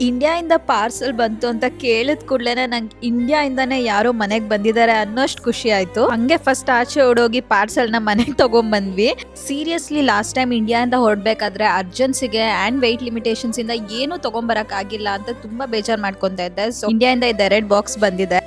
ಇಂಡಿಯಾಯಿಂದ parcel ಬಂತು ಅಂತ ಕೇಳಿದ ಕೂಡಲೇ ನಂಗೆ ಇಂಡಿಯಾಯಿಂದಾನೇ ಯಾರೋ ಮನೆಗೆ ಬಂದಿದ್ದಾರೆ ಅನ್ನೋಷ್ಟು ಖುಷಿ ಆಯ್ತು. ಹಂಗೆ ಫಸ್ಟ್ ಆಚೆ ಓಡೋಗಿ ಪಾರ್ಸಲ್ನ ಮನೆಗೆ ತಗೊಂಡ್ಬಂದ್ವಿ. ಸೀರಿಯಸ್ಲಿ ಲಾಸ್ಟ್ ಟೈಮ್ ಇಂಡಿಯಾದಿಂದ ಹೊರಡ್ಬೇಕಾದ್ರೆ ಅರ್ಜೆನ್ಸಿಗೆ ಆ್ಯಂಡ್ ವೆಯ್ಟ್ ಲಿಮಿಟೇಷನ್ಸ್ ಇಂದ ಏನೂ ತಗೊಂಬರಕ್ ಆಗಿಲ್ಲ ಅಂತ ತುಂಬಾ ಬೇಜಾರು ಮಾಡ್ಕೊಂತ ಇದ್ದೆ. ಸೊ ಇಂಡಿಯಾಯಿಂದ ಇದು 2 ಬಾಕ್ಸ್ ಬಂದಿದೆ.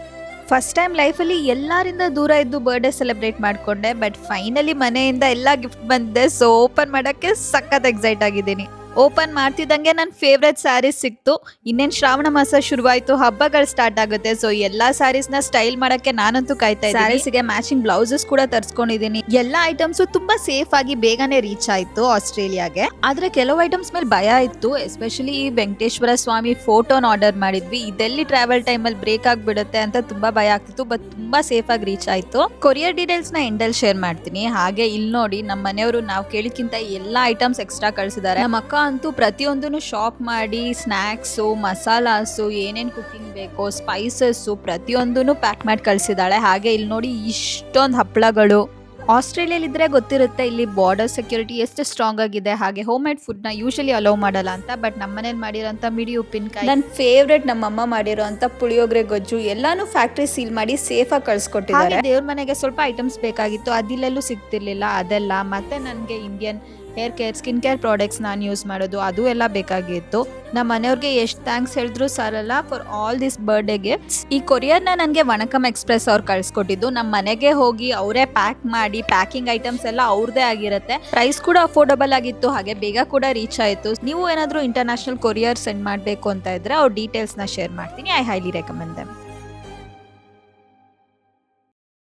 ಫಸ್ಟ್ ಟೈಮ್ ಲೈಫಲ್ಲಿ ಎಲ್ಲರಿಂದ ದೂರ ಇದ್ದು ಬರ್ಡೇ ಸೆಲೆಬ್ರೇಟ್ ಮಾಡ್ಕೊಂಡೆ. ಬಟ್ ಫೈನಲಿ ಮನೆಯಿಂದ ಎಲ್ಲ ಗಿಫ್ಟ್ ಬಂದಿದೆ. ಸೊ ಓಪನ್ ಮಾಡೋಕ್ಕೆ ಸಖತ್ ಎಕ್ಸೈಟ್ ಆಗಿದ್ದೀನಿ. ಓಪನ್ ಮಾಡ್ತಿದ್ದಂಗೆ ನನ್ನ ಫೇವ್ರೆಟ್ ಸ್ಯಾರೀಸ್ ಸಿಕ್ತು. ಇನ್ನೇನು ಶ್ರಾವಣ ಮಾಸ ಶುರುವಾಯಿತು, ಹಬ್ಬಗಳು ಸ್ಟಾರ್ಟ್ ಆಗುತ್ತೆ. ಸೊ ಎಲ್ಲಾ ಸ್ಯಾರೀಸ್ನ ಸ್ಟೈಲ್ ಮಾಡಕ್ಕೆ ನಾನಂತೂ ಕಾಯ್ತಾ ಇದ್ದೀನಿ. ಸ್ಯಾರೀಸ್ಗೆ ಮ್ಯಾಚಿಂಗ್ ಬ್ಲೌಸಸ್ ಕೂಡ ತರಿಸ್ಕೊಂಡಿದ್ದೀನಿ. ಎಲ್ಲ ಐಟಮ್ಸು ತುಂಬಾ ಸೇಫ್ ಆಗಿ ಬೇಗನೆ ರೀಚ್ ಆಯ್ತು ಆಸ್ಟ್ರೇಲಿಯಾಗೆ. ಆದ್ರೆ ಕೆಲವು ಐಟಮ್ಸ್ ಮೇಲೆ ಭಯ ಇತ್ತು. ಎಸ್ಪೆಷಲಿ ಈ ವೆಂಕಟೇಶ್ವರ ಸ್ವಾಮಿ ಫೋಟೋನ ಆರ್ಡರ್ ಮಾಡಿದ್ವಿ. ಇದೆಲ್ಲಿ ಟ್ರಾವೆಲ್ ಟೈಮಲ್ಲಿ ಬ್ರೇಕ್ ಆಗಿಬಿಡುತ್ತೆ ಅಂತ ತುಂಬಾ ಭಯ ಆಗ್ತಿತ್ತು. ಬಟ್ ತುಂಬಾ ಸೇಫ್ ಆಗಿ ರೀಚ್ ಆಯ್ತು. ಕೊರಿಯರ್ ಡೀಟೇಲ್ಸ್ ನ ಎಂಡಲ್ಲಿ ಶೇರ್ ಮಾಡ್ತೀನಿ. ಹಾಗೆ ಇಲ್ಲಿ ನೋಡಿ, ನಮ್ಮ ಮನೆಯವರು ನಾವು ಕೇಳಿದ್ಕಿಂತ ಎಲ್ಲಾ ಐಟಮ್ಸ್ ಎಕ್ಸ್ಟ್ರಾ ಕಳಿಸಿದ್ದಾರೆ. ನಮ್ಮ ಅಕ್ಕ ಅಂತೂ ಪ್ರತಿಯೊಂದನ್ನು ಶಾಪ್ ಮಾಡಿ ಸ್ನ್ಯಾಕ್ಸು, ಮಸಾಲಾಸು, ಏನೇನು ಕುಕಿಂಗ್ ಬೇಕೋ, ಸ್ಪೈಸಸ್ಸು ಪ್ರತಿಯೊಂದನ್ನು ಪ್ಯಾಕ್ ಮಾಡಿ ಕಳಿಸಿದ್ದಾಳೆ. ಹಾಗೆ ಇಲ್ಲಿ ನೋಡಿ ಇಷ್ಟೊಂದು ಹಪ್ಪಳಗಳು. ಆಸ್ಟ್ರೇಲಿಯಲ್ಲಿದ್ದರೆ ಗೊತ್ತಿರುತ್ತೆ ಇಲ್ಲಿ ಬಾರ್ಡರ್ ಸೆಕ್ಯೂರಿಟಿ ಎಷ್ಟು ಸ್ಟ್ರಾಂಗ್ ಆಗಿದೆ. ಹಾಗೆ ಹೋಮ್ ಮೇಡ್ ಫುಡ್ನ ಯೂಶಲಿ ಅಲೋ ಮಾಡಲ್ಲ ಅಂತ. ಬಟ್ ನಮ್ಮ ಮನೇಲಿ ಮಾಡಿರೋಂಥ ಮಿಡಿ ಉಪ್ಪಿನಕಾಯಿ, ನನ್ನ ಫೇವ್ರೆಟ್ ನಮ್ಮಮ್ಮ ಮಾಡಿರೋಂಥ ಪುಳಿಯೋಗರೆ ಗೊಜ್ಜು ಎಲ್ಲಾನು ಫ್ಯಾಕ್ಟ್ರಿ ಸೀಲ್ ಮಾಡಿ ಸೇಫಾಗಿ ಕಳಿಸ್ಕೊಟ್ಟಿದ್ದಾರೆ. ದೇವ್ರ ಮನೆಗೆ ಸ್ವಲ್ಪ ಐಟಮ್ಸ್ ಬೇಕಾಗಿತ್ತು, ಅದಿಲ್ಲೆಲ್ಲೂ ಸಿಗ್ತಿರ್ಲಿಲ್ಲ. ಅದೆಲ್ಲ ಮತ್ತೆ ನನಗೆ Indian hair care, skin care products ನಾನು ಯೂಸ್ ಮಾಡೋದು, ಅದು ಎಲ್ಲ ಬೇಕಾಗಿತ್ತು. ನಮ್ಮ ಮನೆಯವ್ರಿಗೆ ಎಷ್ಟು ಥ್ಯಾಂಕ್ಸ್ ಹೇಳಿದ್ರು ಸಾರಲ್ಲ for all this birthday gifts. ಈ ಕೊರಿಯರ್ನ ನನಗೆ ವಣಕಮ್ ಎಕ್ಸ್ಪ್ರೆಸ್ ಅವ್ರು ಕಳಿಸ್ಕೊಟ್ಟಿದ್ದು. ನಮ್ಮ ಮನೆಗೆ ಹೋಗಿ ಅವರೇ ಪ್ಯಾಕ್ ಮಾಡಿ, ಪ್ಯಾಕಿಂಗ್ ಐಟಮ್ಸ್ ಎಲ್ಲ ಅವ್ರದ್ದೇ ಆಗಿರುತ್ತೆ. ಪ್ರೈಸ್ ಕೂಡ ಅಫೋರ್ಡಬಲ್ ಆಗಿತ್ತು. ಹಾಗೆ ಬೇಗ ಕೂಡ ರೀಚ್ ಆಯಿತು. ನೀವು ಏನಾದರೂ ಇಂಟರ್ನ್ಯಾಷನಲ್ ಕೊರಿಯರ್ ಸೆಂಡ್ ಮಾಡಬೇಕು ಅಂತ ಇದ್ರೆ ಅವ್ರ ಡೀಟೇಲ್ಸ್ನ ಶೇರ್ ಮಾಡ್ತೀನಿ. I highly recommend them.